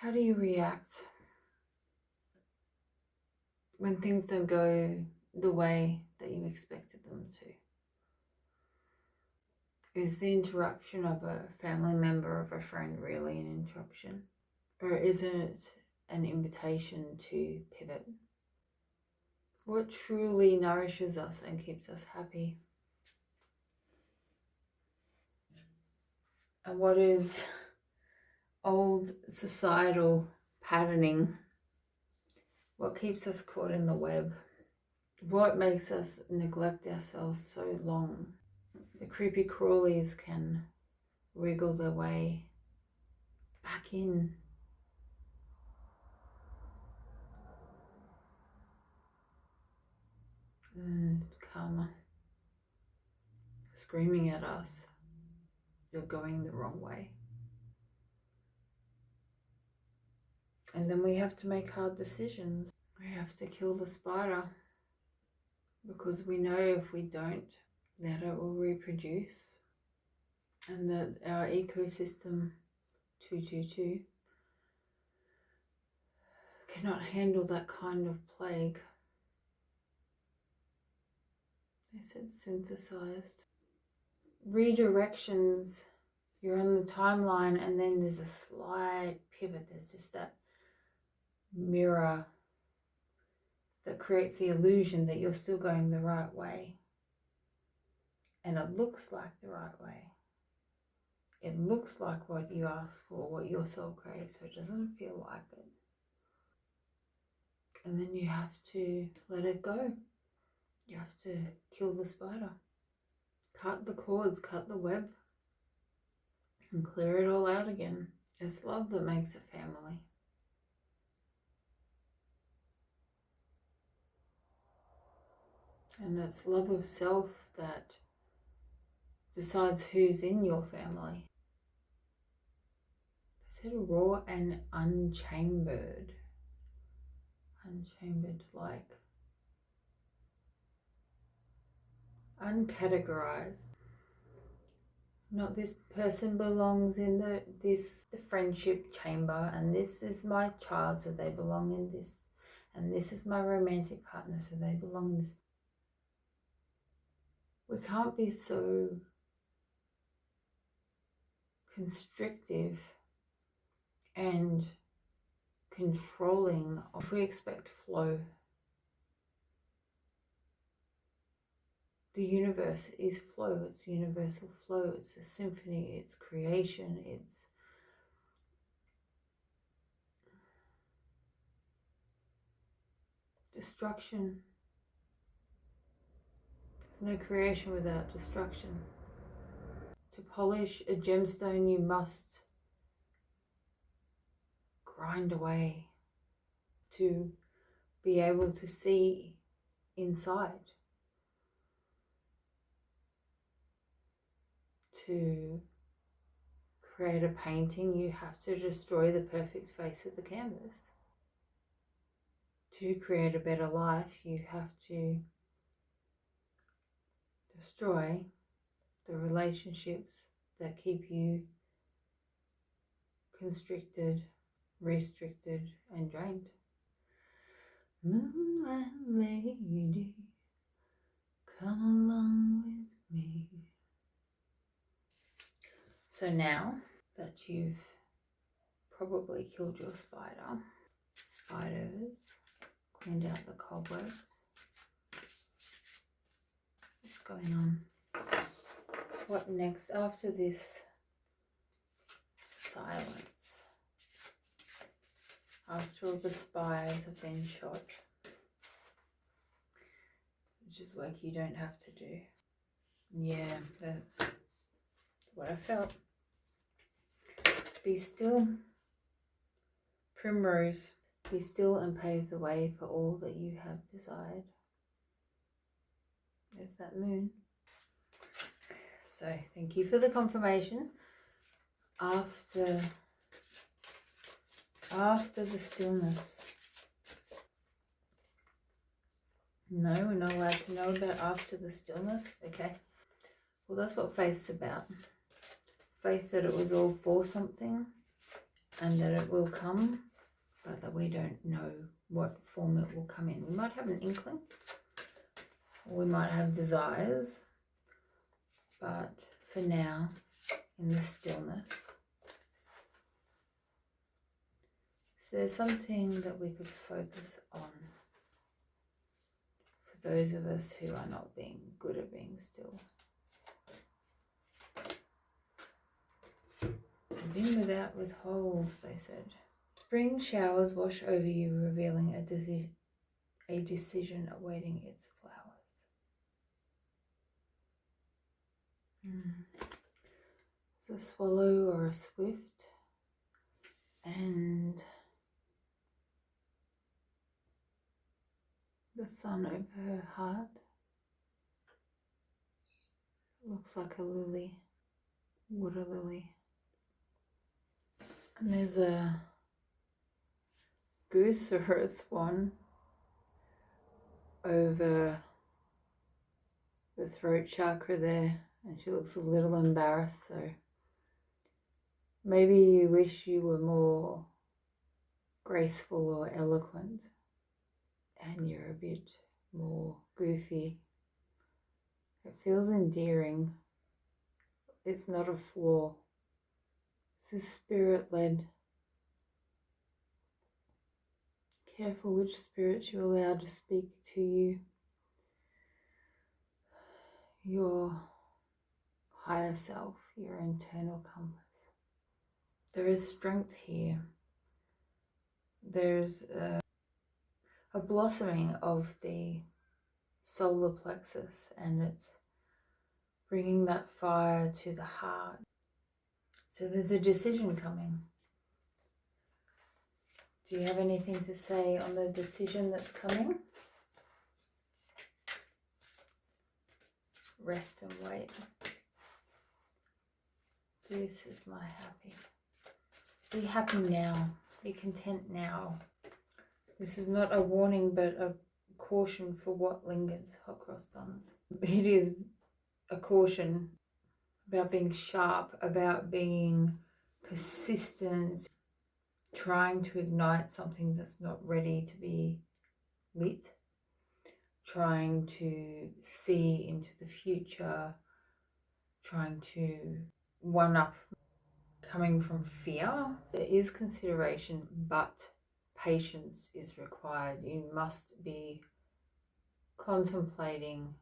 How do you react when things don't go the way that you expected them to? Is the interruption of a family member, of a friend, really an interruption? Or isn't it an invitation to pivot? What truly nourishes us and keeps us happy? And what is old societal patterning? What keeps us caught in the web? What makes us neglect ourselves so long? The creepy crawlies can wriggle their way back in. And come screaming at us, you're going the wrong way. And then we have to make hard decisions. We have to kill the spider, because we know if we don't, that it will reproduce, and that our ecosystem 222 cannot handle that kind of plague. They said synthesized. Redirections, you're on the timeline and then there's a slight pivot. There's just that mirror that creates the illusion that you're still going the right way. And it looks like the right way. It looks like what you asked for, what your soul craves, so it doesn't feel like it. And then you have to let it go. You have to kill the spider. Cut the cords, cut the web, and clear it all out again. It's love that makes a family. And it's love of self that decides who's in your family. They said raw and unchambered. Unchambered, like uncategorized. Not this person belongs in the friendship chamber, and this is my child, so they belong in this, and this is my romantic partner, so they belong in this. We can't be so constrictive and controlling if we expect flow. The universe is flow, it's universal flow, it's a symphony, it's creation, it's destruction. There's no creation without destruction. To polish a gemstone, you must grind away to be able to see inside. To create a painting, you have to destroy the perfect face of the canvas. To create a better life, you have to destroy the relationships that keep you constricted, restricted, and drained. Moonlight lady, come along with me. So now that you've probably killed your spiders, cleaned out the cobwebs, what's going on? What next after this silence? After all the spies have been shot, it's just work you don't have to do. Yeah, that's what I felt. Be still, primrose. Be still and pave the way for all that you have desired. There's that moon. So thank you for the confirmation. After the stillness. No, we're not allowed to know about after the stillness. Okay. Well, that's what faith's about. Faith that it was all for something. and that it will come, but that we don't know what form it will come in. We might have an inkling, or we might have desires, but for now, in the stillness, is there something that we could focus on for those of us who are not being good at being still? And in without withhold, they said. Spring showers wash over you, revealing a decision awaiting its flowers. It's a swallow or a swift, and the sun over her heart. It looks like a lily, water lily. And there's a goose or a swan over the throat chakra there, and she looks a little embarrassed, so maybe you wish you were more graceful or eloquent, and you're a bit more goofy. It feels endearing. It's not a flaw. This is spirit-led. Careful which spirits you allow to speak to you. Your higher self, your internal compass. There is strength here. There's a blossoming of the solar plexus, and it's bringing that fire to the heart. So there's a decision coming. Do you have anything to say on the decision that's coming? Rest and wait. This is my happy. Be happy now. Be content now. This is not a warning, but a caution for what lingers. Hot cross buns. It is a caution about being sharp, about being persistent, trying to ignite something that's not ready to be lit, trying to see into the future, trying to one up, coming from fear. There is consideration, but patience is required. You must be contemplating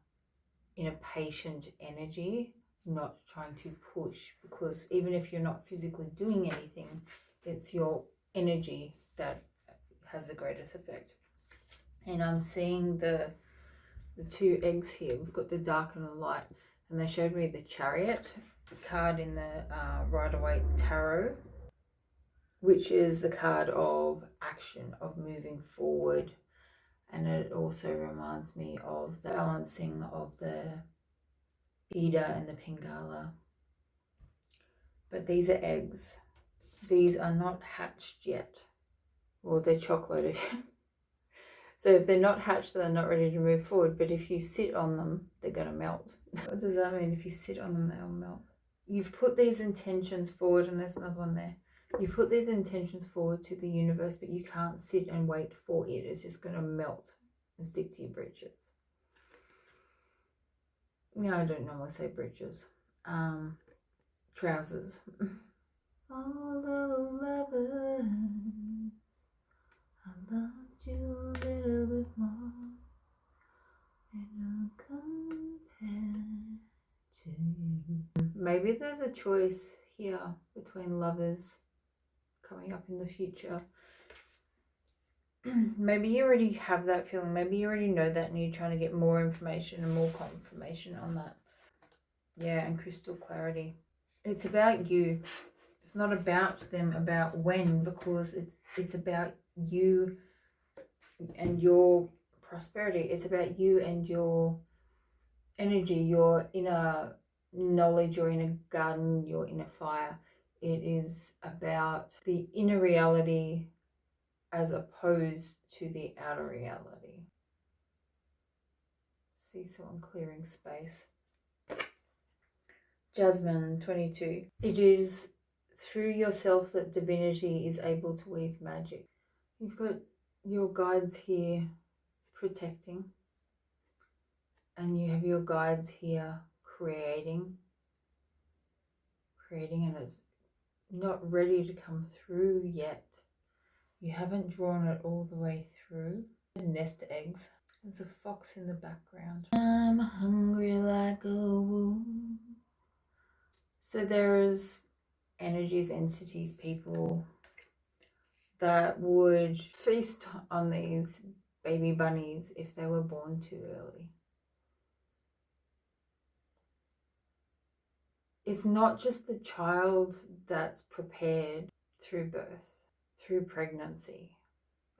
in a patient energy, not trying to push, because even if you're not physically doing anything, it's your energy that has the greatest effect. And I'm seeing the two eggs here. We've got the dark and the light, and they showed me the Chariot card in the Rider-Waite Tarot, which is the card of action, of moving forward. And it also reminds me of the balancing of the Ida and the Pingala. But these are eggs. These are not hatched yet. Well, they're chocolate. So if they're not hatched, they're not ready to move forward. But if you sit on them, they're going to melt. What does that mean? If you sit on them, they'll melt. You've put these intentions forward, and there's another one there. You put these intentions forward to the universe, but you can't sit and wait for it. It's just going to melt and stick to your britches. No, I don't normally say britches. Trousers. Oh, little lovers, I loved you a little bit more. And compare to you. Maybe there's a choice here between lovers coming up in the future. Maybe you already have that feeling. Maybe you already know that, and you're trying to get more information and more confirmation on that. Yeah, and crystal clarity. It's about you. It's not about them, about when, because it's about you and your prosperity. It's about you and your energy, your inner knowledge, your inner garden, your inner fire. It is about the inner reality as opposed to the outer reality. See someone clearing space. Jasmine 22. It is through yourself that divinity is able to weave magic. You've got your guides here protecting, and you have your guides here creating, and it's not ready to come through yet. You haven't drawn it all the way through. Nest eggs. There's a fox in the background. I'm hungry like a wolf. So there's energies, entities, people that would feast on these baby bunnies if they were born too early. It's not just the child that's prepared through birth, through pregnancy.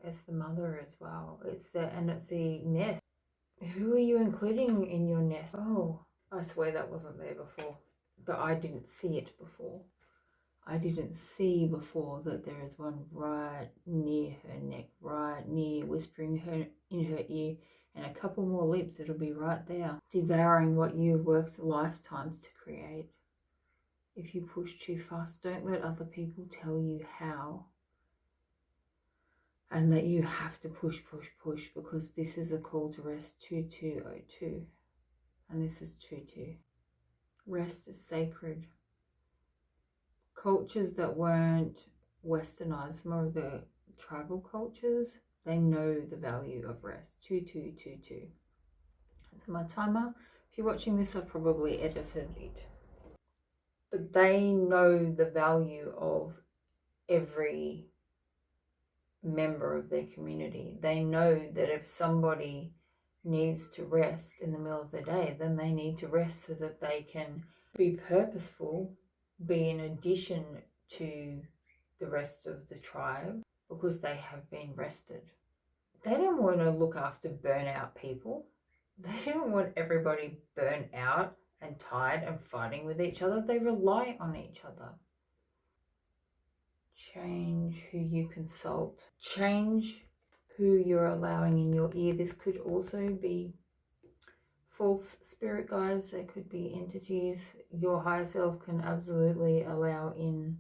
It's the mother as well. It's the nest. Who are you including in your nest? Oh, I swear that wasn't there before, but I didn't see it before. I didn't see before that there is one right near her neck, right near, whispering her in her ear, and a couple more leaps, it'll be right there, devouring what you worked lifetimes to create. If you push too fast, don't let other people tell you how, and that you have to push, because this is a call to rest 2202, and this is 22. Rest is sacred. Cultures that weren't westernized, more of the tribal cultures, they know the value of rest. 2222. That's my timer. If you're watching this, I've probably edited it. But they know the value of every member of their community. They know that if somebody needs to rest in the middle of the day, then they need to rest so that they can be purposeful, be in addition to the rest of the tribe, because they have been rested. They don't want to look after burnout people. They don't want everybody burnt out and tired and fighting with each other. They rely on each other. Change who you consult. Change who you're allowing in your ear. This could also be false spirit guides. They could be entities. Your higher self can absolutely allow in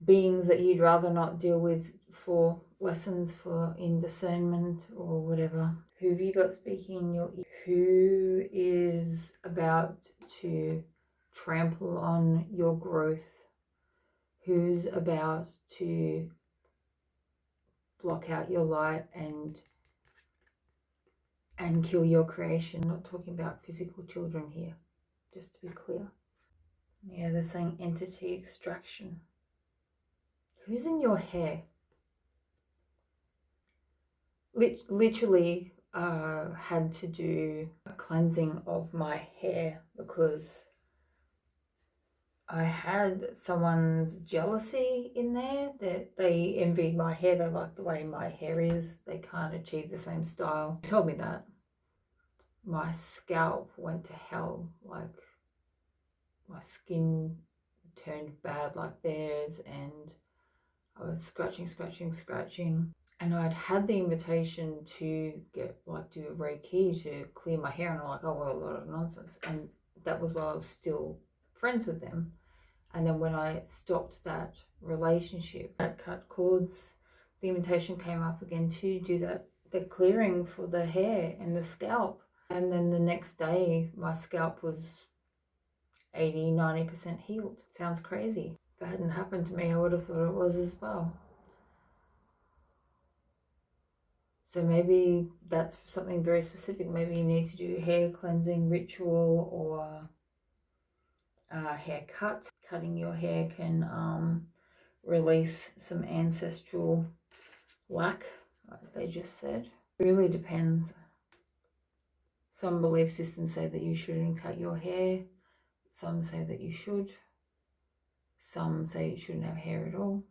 beings that you'd rather not deal with for lessons, for in discernment or whatever. Who have you got speaking in your ear? Who is about to trample on your growth? Who's about to block out your light and kill your creation? I'm not talking about physical children here, just to be clear. Yeah, they're saying entity extraction. Who's in your hair? Literally had to do a cleansing of my hair because I had someone's jealousy in there, that they envied my hair. They like the way my hair is. They can't achieve the same style. They told me that. My scalp went to hell. Like, my skin turned bad like theirs, and I was scratching, and I'd had the invitation to get, like, do a Reiki to clear my hair, and I'm like, oh, what a lot of nonsense. And that was while I was still friends with them. And then when I stopped that relationship, I cut cords, the invitation came up again to do the clearing for the hair and the scalp. And then the next day, my scalp was 80-90% healed. Sounds crazy. If it hadn't happened to me, I would have thought it was as well. So maybe that's something very specific. Maybe you need to do hair cleansing ritual or hair cut. Cutting your hair can release some ancestral lack, like they just said. It really depends. Some belief systems say that you shouldn't cut your hair. Some say that you should. Some say you shouldn't have hair at all.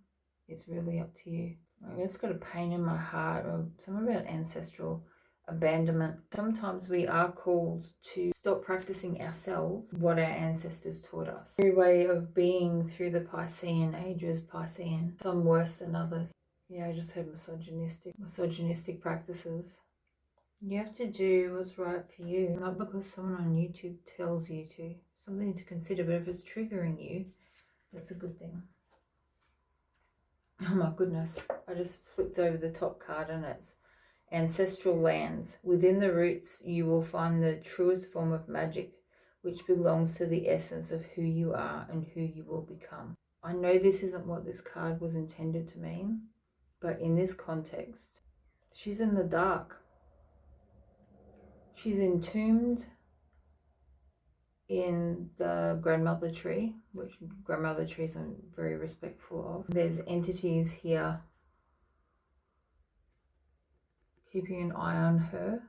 It's really up to you. I just got a pain in my heart of something about ancestral abandonment. Sometimes we are called to stop practicing ourselves what our ancestors taught us. Every way of being through the Piscean ages, Piscean, some worse than others. Yeah, I just heard misogynistic practices. You have to do what's right for you, not because someone on YouTube tells you to. Something to consider, but if it's triggering you, That's a good thing. Oh my goodness, I just flipped over the top card and it's ancestral lands. Within the roots, you will find the truest form of magic, which belongs to the essence of who you are and who you will become. I know this isn't what this card was intended to mean, but in this context, she's in the dark. She's entombed in the grandmother tree, which grandmother trees I'm very respectful of. There's entities here keeping an eye on her,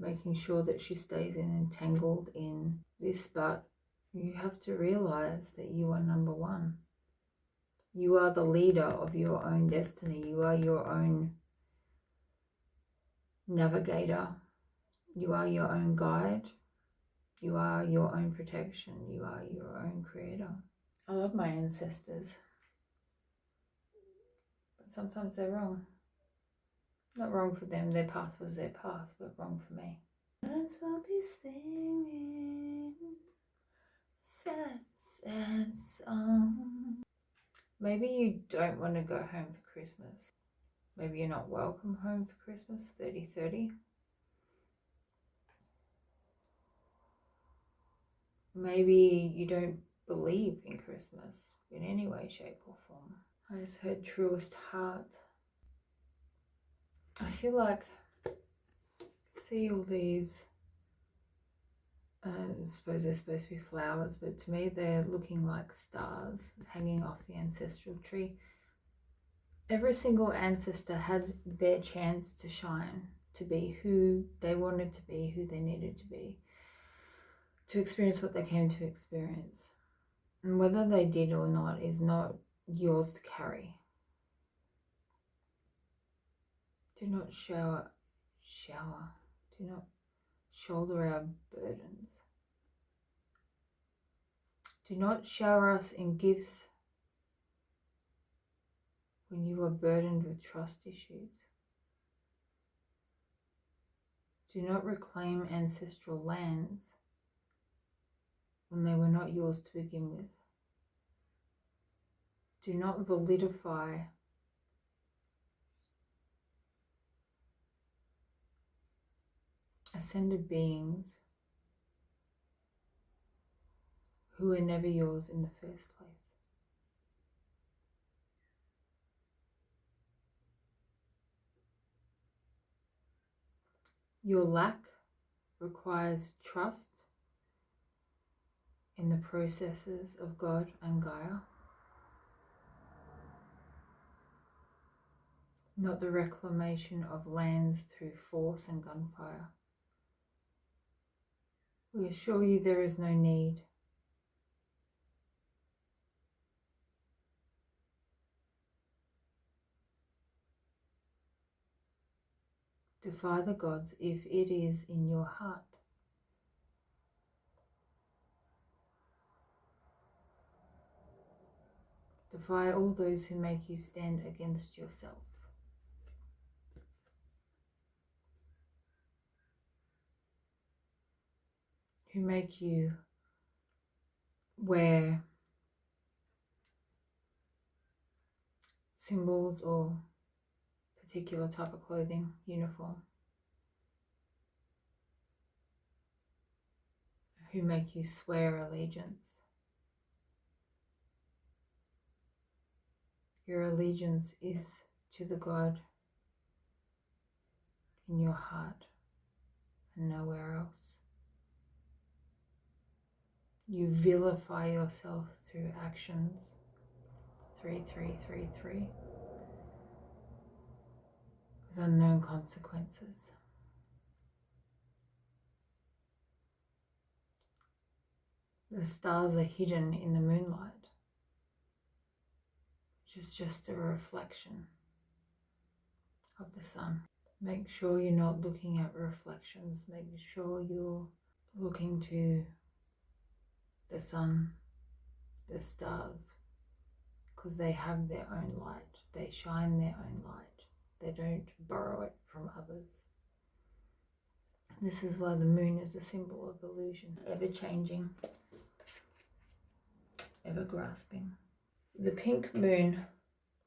making sure that she stays entangled in this, but you have to realize that you are number one. You are the leader of your own destiny. You are your own navigator. You are your own guide. You are your own protection. You are your own creator. I love my ancestors, but sometimes they're wrong. Not wrong for them, their path was their path, but wrong for me. Birds will be singing sad, sad song. Maybe you don't want to go home for Christmas. Maybe you're not welcome home for Christmas, 30-30. Maybe you don't believe in Christmas in any way, shape or form. I just heard truest heart. I feel like see all these, I suppose they're supposed to be flowers, but to me they're looking like stars hanging off the ancestral tree. Every single ancestor had their chance to shine, to be who they wanted to be, who they needed to be, to experience what they came to experience. And whether they did or not is not yours to carry. Do not do not shoulder our burdens. Do not shower us in gifts when you are burdened with trust issues. Do not reclaim ancestral lands when they were not yours to begin with. Do not validify ascended beings who were never yours in the first place. Your lack requires trust in the processes of God and Gaia, not the reclamation of lands through force and gunfire. We assure you there is no need. Defy the gods if it is in your heart. Defy all those who make you stand against yourself. Who make you wear symbols or particular type of clothing, uniform. Who make you swear allegiance. Your allegiance is to the God in your heart and nowhere else. You vilify yourself through actions. 3333. With unknown consequences. The stars are hidden in the moonlight, which is just a reflection of the sun. Make sure you're not looking at reflections. Make sure you're looking to the sun, the stars, because they have their own light. They shine their own light. They don't borrow it from others. This is why the moon is a symbol of illusion, ever changing, ever grasping. The pink moon,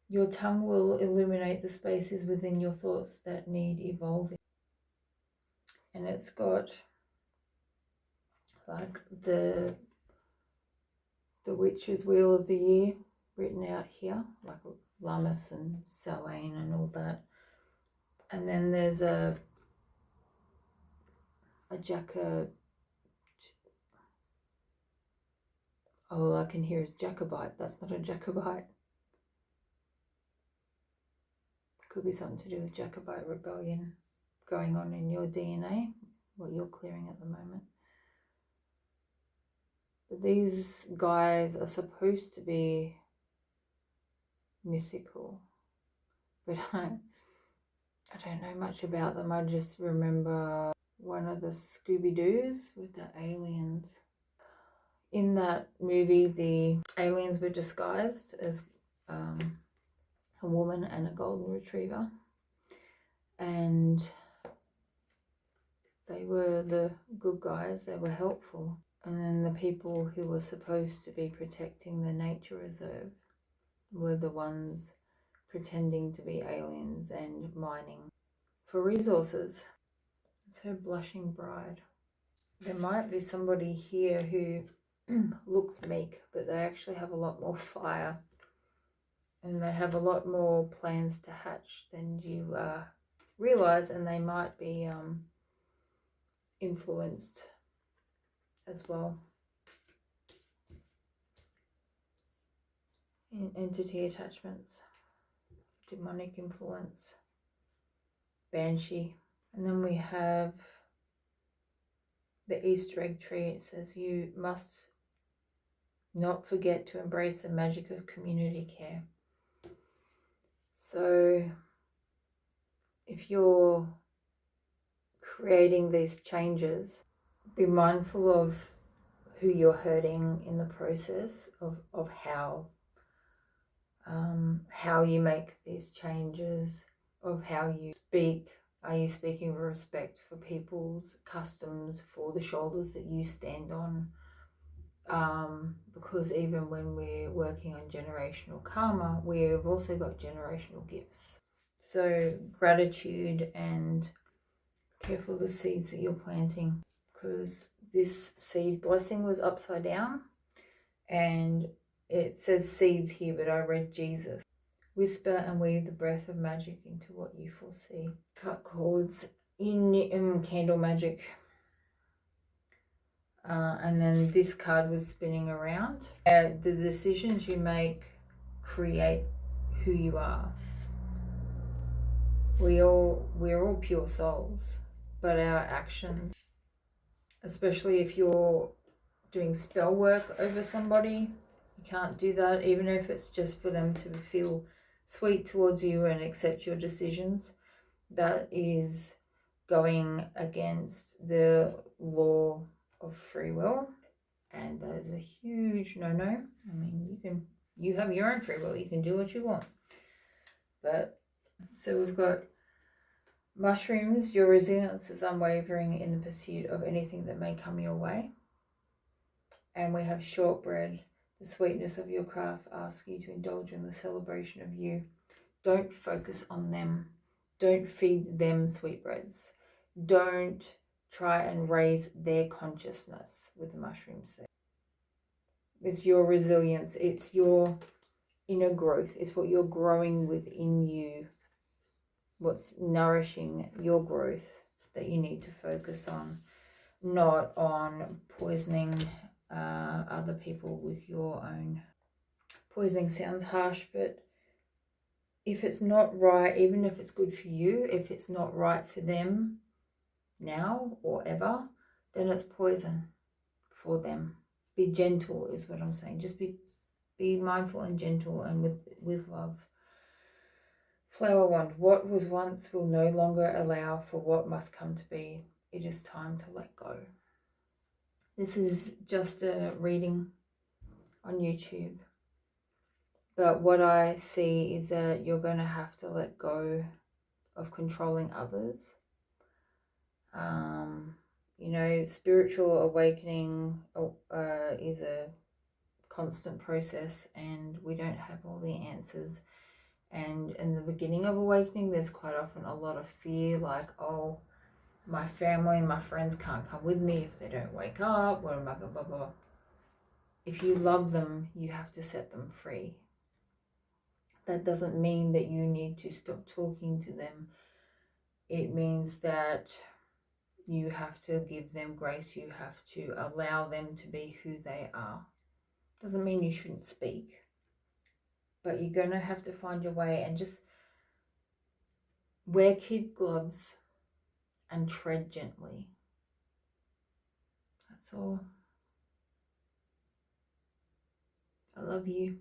your tongue will illuminate the spaces within your thoughts that need evolving. And it's got like the witch's wheel of the year written out here, like Lammas and Samhain and all that. And then there's a all I can hear is Jacobite. That's not a Jacobite. Could be something to do with Jacobite rebellion going on in your DNA, what you're clearing at the moment. But these guys are supposed to be mythical, but I don't know much about them. I just remember one of the Scooby-Doos with the aliens. In that movie, the aliens were disguised as a woman and a golden retriever, and they were the good guys. They were helpful. And then the people who were supposed to be protecting the nature reserve were the ones pretending to be aliens and mining for resources. It's her blushing bride. There might be somebody here who looks meek, but they actually have a lot more fire, and they have a lot more plans to hatch than you realize, and they might be influenced as well. In entity attachments, demonic influence, banshee. And then we have the Easter egg tree. It says you must not forget to embrace the magic of community care. So if you're creating these changes, be mindful of who you're hurting in the process of how you make these changes, of how you speak. Are you speaking with respect for people's customs, for the shoulders that you stand on? Because even when we're working on generational karma, we've also got generational gifts. So gratitude, and careful of the seeds that you're planting, because this seed blessing was upside down and it says seeds here, but I read Jesus. Whisper and weave the breath of magic into what you foresee. Cut cords in candle magic. And then this card was spinning around. The decisions you make create who you are. We're all pure souls, but our actions, especially if you're doing spell work over somebody, you can't do that, even if it's just for them to feel sweet towards you and accept your decisions. That is going against the law of free will, and that is a huge no-no. I mean, you have your own free will, you can do what you want. But so we've got mushrooms. Your resilience is unwavering in the pursuit of anything that may come your way. And we have shortbread. The sweetness of your craft asks you to indulge in the celebration of you. Don't focus on them. Don't feed them sweetbreads. Don't try and raise their consciousness with the mushroom seed. It's your resilience. It's your inner growth. It's what you're growing within you. What's nourishing your growth that you need to focus on, not on poisoning other people with your own. Poisoning sounds harsh, but if it's not right, even if it's good for you, if it's not right for them now or ever, then it's poison for them. Be gentle is what I'm saying. Just be mindful and gentle and with love. Flower wand. What was once will no longer allow for what must come to be. It is time to let go. This is just a reading on YouTube. But what I see is that you're going to have to let go of controlling others. Spiritual awakening is a constant process, and we don't have all the answers. And in the beginning of awakening, there's quite often a lot of fear, like, oh, my family and my friends can't come with me if they don't wake up, what am I gonna, blah, blah. If you love them, you have to set them free. That doesn't mean that you need to stop talking to them. It means that you have to give them grace. You have to allow them to be who they are. Doesn't mean you shouldn't speak, but you're going to have to find your way and just wear kid gloves and tread gently. That's all. I love you.